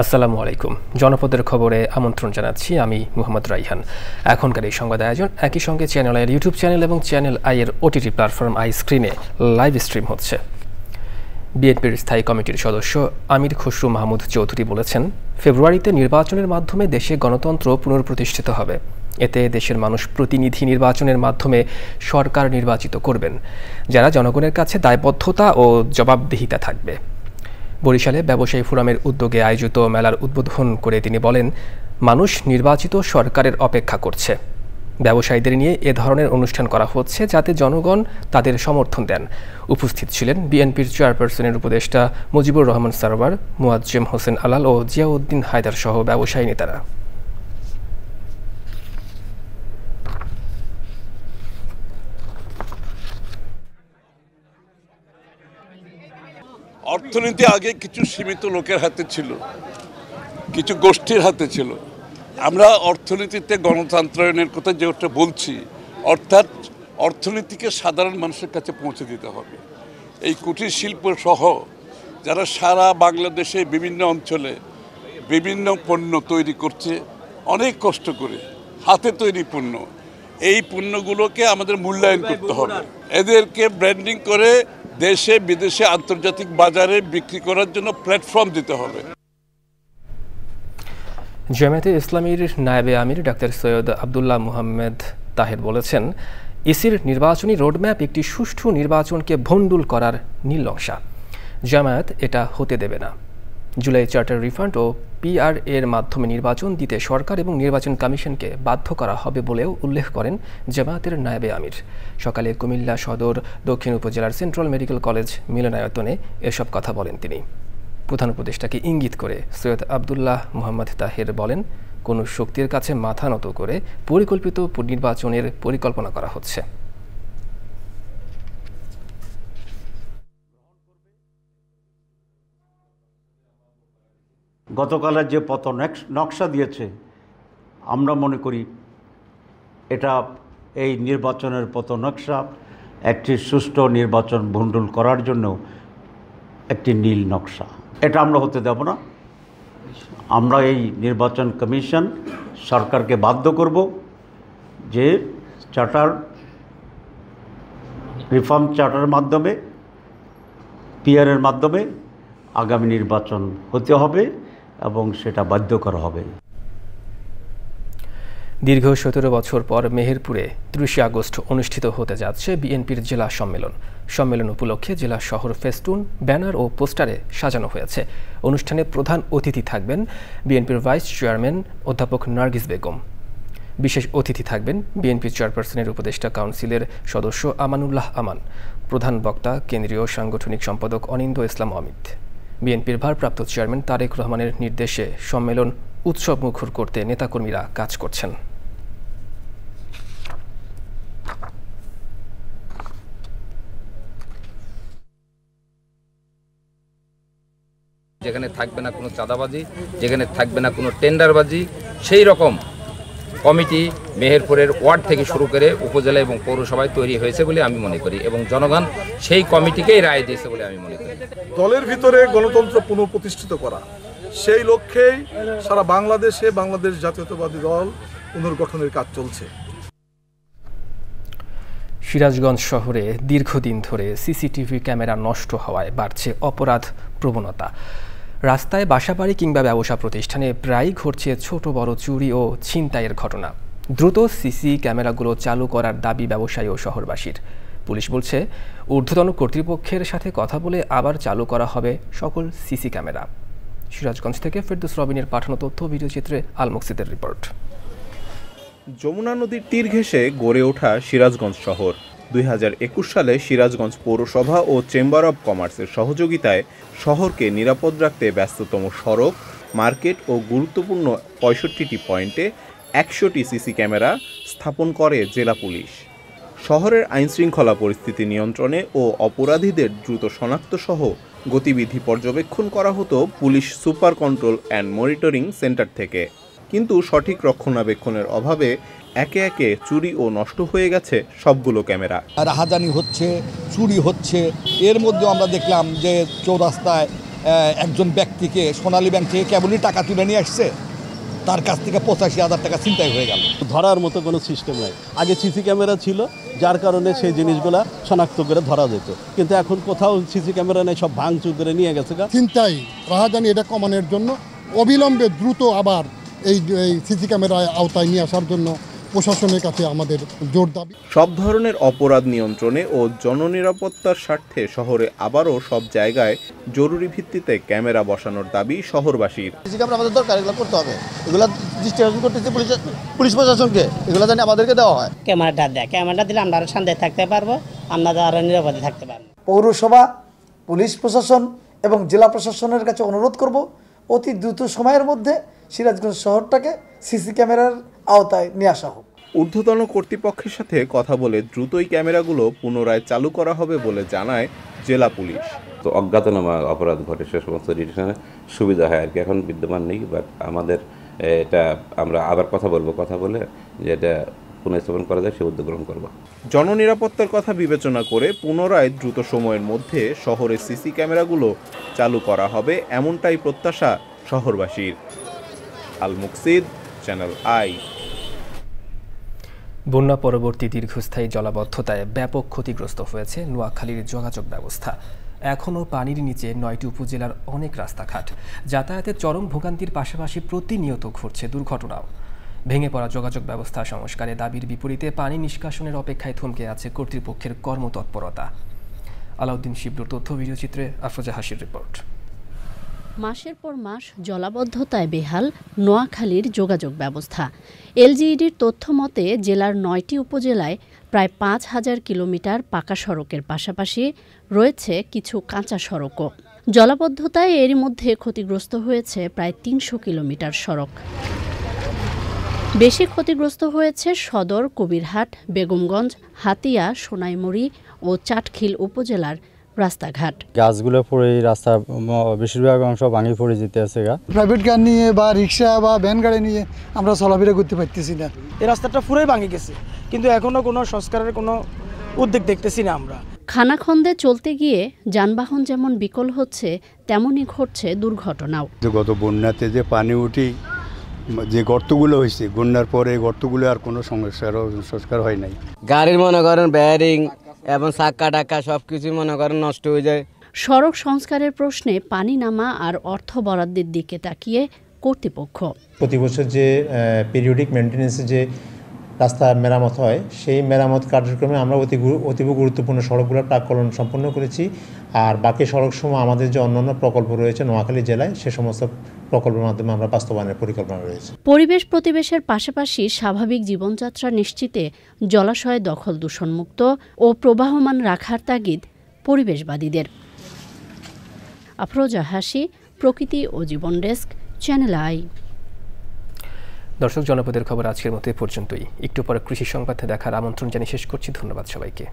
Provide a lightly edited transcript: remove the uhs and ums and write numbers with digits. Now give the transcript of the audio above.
আসসালামু আলাইকুম। জনপদের খবরে আমন্ত্রণ জানাচ্ছি আমি মোহাম্মদ রাইহান। এখনকার এই সংবাদ আয়োজন একই সঙ্গে চ্যানেল আইয়ের ইউটিউব চ্যানেল এবং চ্যানেল আইয়ের ওটিটি প্ল্যাটফর্ম আই স্ক্রিনে লাইভ স্ট্রিম হচ্ছে। বিএনপির স্থায়ী কমিটির সদস্য আমির খসরু মাহমুদ চৌধুরী বলেছেন, ফেব্রুয়ারিতে নির্বাচনের মাধ্যমে দেশে গণতন্ত্র পুনঃপ্রতিষ্ঠিত হবে। এতে দেশের মানুষ প্রতিনিধি নির্বাচনের মাধ্যমে সরকার নির্বাচিত করবেন, যারা জনগণের কাছে দায়বদ্ধতা ও জবাবদিহিতা থাকবে। বরিশালে ব্যবসায়ী ফোরামের উদ্যোগে আয়োজিত মেলার উদ্বোধন করে তিনি বলেন, মানুষ নির্বাচিত সরকারের অপেক্ষা করছে। ব্যবসায়ীদের নিয়ে এ ধরনের অনুষ্ঠান করা হচ্ছে যাতে জনগণ তাদের সমর্থন দেন। উপস্থিত ছিলেন বিএনপির চেয়ারপারসনের উপদেষ্টা মুজিবুর রহমান সারওয়ার, মুয়াজ্জেম হোসেন আলাল ও জিয়াউদ্দিন হায়দার সহ ব্যবসায়ী নেতারা। অর্থনীতি আগে কিছু সীমিত লোকের হাতে ছিল, কিছু গোষ্ঠীর হাতে ছিল। আমরা অর্থনীতিতে গণতন্ত্রায়নের কথা যেটা বলছি, অর্থাৎ অর্থনীতিকে সাধারণ মানুষের কাছে পৌঁছে দিতে হবে। এই কুটির শিল্প সহ যারা সারা বাংলাদেশে বিভিন্ন অঞ্চলে বিভিন্ন পণ্য তৈরি করছে, অনেক কষ্ট করে হাতে তৈরি পণ্য, এই পণ্যগুলোকে আমাদের মূল্যায়ন করতে হবে। এদেরকে ব্র্যান্ডিং করে দেশে বিদেশে আন্তর্জাতিক বাজারে বিক্রি করার জন্য প্ল্যাটফর্ম দিতে হবে। জামায়াতে ইসলামীর নায়েবে আমির ডাক্তার সৈয়দ আবদুল্লাহ মুহাম্মদ তাহের বলেছেন, ইসির নির্বাচনী রোডম্যাপ একটি সুষ্ঠু নির্বাচনকে ভণ্ডুল করার নীল নকশা। জামায়াত এটা হতে দেবে না। জুলাই চার্টার রিফান্ড ও পিআর এর মাধ্যমে নির্বাচন দিতে সরকার এবং নির্বাচন কমিশনকে বাধ্য করা হবে বলেও উল্লেখ করেন জামায়াতের নায়েবে আমির। সকালে কুমিল্লা সদর দক্ষিণ উপজেলার সেন্ট্রাল মেডিকেল কলেজ মিলনায়তনে এসব কথা বলেন তিনি। প্রধান উপদেষ্টাকে ইঙ্গিত করে সৈয়দ আবদুল্লাহ মুহাম্মদ তাহের বলেন, কোনো শক্তির কাছে মাথা নত করে পরিকল্পিত নির্বাচনের পরিকল্পনা করা হচ্ছে। গতকালের যে পতন নকশা দিয়েছে, আমরা মনে করি এটা এই নির্বাচনের পতন নকশা একটি সুষ্ঠু নির্বাচন ভণ্ডুল করার জন্য একটি নীল নকশা। এটা আমরা হতে দেব না। আমরা এই নির্বাচন কমিশন সরকারকে বাধ্য করব যে চার্টার রিফর্ম চার্টারের মাধ্যমে, পিআরের মাধ্যমে আগামী নির্বাচন হতে হবে এবং সেটা বাধ্য করা হবে। দীর্ঘ 17 বছর পর মেহেরপুরে 30 আগস্ট অনুষ্ঠিত হতে যাচ্ছে বিএনপির জেলা সম্মেলন। সম্মেলন উপলক্ষে জেলা শহর ফেস্টুন, ব্যানার ও পোস্টারে সাজানো হয়েছে। অনুষ্ঠানে প্রধান অতিথি থাকবেন বিএনপির ভাইস চেয়ারম্যান অধ্যাপক নার্গিস বেগম। বিশেষ অতিথি থাকবেন বিএনপি চেয়ারপারসনের উপদেষ্টা কাউন্সিলের সদস্য আমানুল্লাহ আমান। প্রধান বক্তা কেন্দ্রীয় সাংগঠনিক সম্পাদক অনিন্দ ইসলাম অমিত। বিএনপির ভারপ্রাপ্ত চেয়ারম্যান তারেক রহমানের নির্দেশে সম্মেলন উৎসব মুখর করতে নেতাকর্মীরা কাজ করছেন। যেখানে থাকবে না কোনো চাঁদাবাজি, যেখানে থাকবে না কোনো টেন্ডারবাজি, সেই রকম কমিটি মেহেরপুরের ওয়ার্ড থেকে শুরু করে উপজেলা এবং পৌরসভায় তৈরি হয়েছে বলে আমি মনে করি এবং জনগণ সেই কমিটিকেই রায় দিয়েছে বলে আমি মনে করি। দলের ভিতরে গণতন্ত্র পুনঃপ্রতিষ্ঠিত করা, সেই লক্ষ্যেই সারা বাংলাদেশে বাংলাদেশ জাতীয়তাবাদী দল পুনর্গঠনের কাজ চলছে। সিরাজগঞ্জ শহরে দীর্ঘদিন ধরে সিসিটিভি ক্যামেরা নষ্ট হওয়ায় বাড়ছে অপরাধ প্রবণতা। রাস্তায়, বাসাবাড়ি কিংবা ব্যবসা প্রতিষ্ঠানে প্রায়ই ঘটছে ছোট বড় চুরি ও ছিনতাইয়ের ঘটনা। দ্রুত সিসি ক্যামেরাগুলো চালু করার দাবি ব্যবসায়ী ও শহরবাসীর। পুলিশ বলছে, ঊর্ধ্বতন কর্তৃপক্ষের সাথে কথা বলে আবার চালু করা হবে সকল সিসি ক্যামেরা। সিরাজগঞ্জ থেকে ফেরদৌস রবিনের পাঠানো তথ্য ভিডিওচিত্রে আল মকসিদের রিপোর্ট। যমুনা নদীর তীর ঘেঁষে গড়ে ওঠা সিরাজগঞ্জ শহর 2021 সালে সিরাজগঞ্জ পৌরসভা ও চেম্বার অব কমার্সের সহযোগিতায় শহরকে নিরাপদ রাখতে ব্যস্ততম সড়ক, মার্কেট ও গুরুত্বপূর্ণ 65টি পয়েন্টে 100টি সিসি ক্যামেরা স্থাপন করে জেলা পুলিশ। শহরের আইনশৃঙ্খলা পরিস্থিতি নিয়ন্ত্রণে ও অপরাধীদের দ্রুত শনাক্ত সহ গতিবিধি পর্যবেক্ষণ করা হতো police super control and monitoring centre থেকে। কিন্তু সঠিক রক্ষণাবেক্ষণের অভাবে একে একে চুরি ও নষ্ট হয়ে গেছে সবগুলো ক্যামেরা। রাহাজানি হচ্ছে, চুরি হচ্ছে। এর মধ্যে আমরা দেখলাম যে চৌরাস্তায় একজন ব্যক্তিকে সোনালী ব্যাংক থেকে কেবলই টাকা তুলে নিয়ে আসছে, তার কাছ থেকে 85,000 টাকা ছিনতাই হয়ে গেল। ধরার মতো কোনো সিস্টেম নাই। আগে সিসি ক্যামেরা ছিল, যার কারণে সেই জিনিসগুলা শনাক্ত করে ধরা যেত, কিন্তু এখন কোথাও সিসি ক্যামেরা নেই, সব ভাঙচুর করে নিয়ে গেছে। ছিনতাই রাহাজানি এটা কমানোর জন্য অবিলম্বে দ্রুত আবার এই সিসি ক্যামেরায় আওতায় নিয়ে আসার জন্য প্রশাসনের কাছে আমাদের জোর দাবি। সব ধরনের অপরাধ নিয়ন্ত্রণে ও জননিরাপত্তার স্বার্থে শহরে আবারও সব জায়গায় জরুরি ভিত্তিতে ক্যামেরা বসানোর দাবি শহরবাসীর। সিসি ক্যামেরা আমাদের দরকার, এগুলো করতে হবে, এগুলো দৃষ্টি আকর্ষণ করতেছে পুলিশ প্রশাসনকে, এগুলো জানি আমাদেরকে দেওয়া হয়। ক্যামেরাটা দিলে আমরা আরো শান্তিতে থাকতে পারবো, আমরা আরো নিরাপদে থাকতে পারবো। পৌরসভা, পুলিশ প্রশাসন এবং জেলা প্রশাসনের কাছে অনুরোধ করব অতি দ্রুত সময়ের মধ্যে সিরাজগঞ্জ শহরটাকে সিসি ক্যামেরার আওতায় নিয়ে আসা হোক। ঊর্ধ্বতন কর্তৃপক্ষের সাথে কথা বলে দ্রুতই ক্যামেরাগুলো পুনরায় চালু করা হবে বলে জানায় জেলা পুলিশ। তো অজ্ঞাতনামা অপরাধ ঘটে সে সমস্ত ডিটেকশনে সুবিধা হয় আর কি, এখন বিদ্যমান নেই। বাট আমাদের এটা আমরা আবার কথা বলে যে এটা পুনঃস্থাপন করা যায় সে উদ্যোগ গ্রহণ করব। জননিরাপত্তার কথা বিবেচনা করে পুনরায় দ্রুত সময়ের মধ্যে শহরে সিসি ক্যামেরাগুলো চালু করা হবে, এমনটাই প্রত্যাশা শহরবাসীর। আল মুকসিদ, চ্যানেল আই। বন্যা পরবর্তী দীর্ঘস্থায়ী জলাবদ্ধতায় ব্যাপক ক্ষতিগ্রস্ত হয়েছে নোয়াখালীর যোগাযোগ ব্যবস্থা। এখনও পানির নিচে 9টি উপজেলার অনেক রাস্তাঘাট। যাতায়াতে চরম ভোগান্তির পাশাপাশি প্রতিনিয়ত ঘটছে দুর্ঘটনাও। ভেঙে পড়া যোগাযোগ ব্যবস্থা সংস্কারে দাবির বিপরীতে পানি নিষ্কাশনের অপেক্ষায় থমকে আছে কর্তৃপক্ষের কর্মতৎপরতা। আলাউদ্দিন শিবলুর তথ্য ভিডিওচিত্রে আফরোজা হাসির রিপোর্ট। মাসের পর মাস জলাবদ্ধতায় বেহাল নোয়াখালীর যোগাযোগ ব্যবস্থা। এলজিইডির তথ্য মতে জেলার 9টি উপজেলায় প্রায় 5,000 কিলোমিটার পাকা সড়কের পাশাপাশি রয়েছে কিছু কাঁচা সড়কও। জলাবদ্ধতায় এরই মধ্যে ক্ষতিগ্রস্ত হয়েছে প্রায় 300 কিলোমিটার সড়ক। বেশি ক্ষতিগ্রস্ত হয়েছে সদর, কবিরহাট, বেগমগঞ্জ, হাতিয়া, সোনাইমুড়ি ও চাটখিল উপজেলার রাস্তাঘাট। গাছগুলো পড়ে রাস্তা বেশিরভাগ অংশ ভাঙি পড়ে যেতে আছে। প্রাইভেট গাড়ি নিয়ে বা রিক্সা বা ভ্যান গাড়ি নিয়ে আমরা চলাফেরা করতে পারতেছি না। এই রাস্তাটা পুরোই ভাঙে গেছে, কিন্তু এখনো কোনো সংস্কারের কোনো উদ্যোগ দেখতেছি না আমরা। খানাখন্দে চলতে গিয়ে যানবাহন যেমন বিকল হচ্ছে, তেমনই ঘটছে দুর্ঘটনাও। গত বন্যাতে যে পানি উঠি যে গর্তগুলো হয়েছে, বন্যার পরে গর্তগুলো আর কোনো সংস্কার হয় নাই। গাড়ির মনে করেন ব্যারিং এবং চাক্কা টাক্কা সব কিছু মনে করেন নষ্ট হয়ে যায়। সড়ক সংস্কারের প্রশ্নে পানি নামা আর অর্থ বরাদ্দের দিকে তাকিয়ে কর্তৃপক্ষ। প্রতি বছর যে পিরিয়ডিক মেনটেন্যান্সে যে রাস্তা মেরামত হয়, সেই মেরামত কার্যক্রমে আমরা অতীব গুরুত্বপূর্ণ সড়কগুলোর প্রাক্কলন সম্পন্ন করেছি। আর বাকি সড়কসমূহ আমাদের যে অন্যান্য প্রকল্প রয়েছে নোয়াখালী জেলায়, সে সমস্ত প্রকল্পের মাধ্যমে আমরা বাস্তবায়নের পরিকল্পনা রয়েছে। পরিবেশ প্রতিবেশের পাশাপাশি স্বাভাবিক জীবনযাত্রা নিশ্চিতে জলাশয় দখল দূষণমুক্ত ও প্রবাহমান রাখার তাগিদ পরিবেশবাদীদের। আফরোজা হাসি, প্রকৃতি ও জীবন ডেস্ক, চ্যানেল আই। দর্শক, জনপদের খবর আজকের মতো এ পর্যন্তই। একটু পরে কৃষি সংবাদে দেখার আমন্ত্রণ জানিয়ে শেষ করছি। ধন্যবাদ সবাইকে।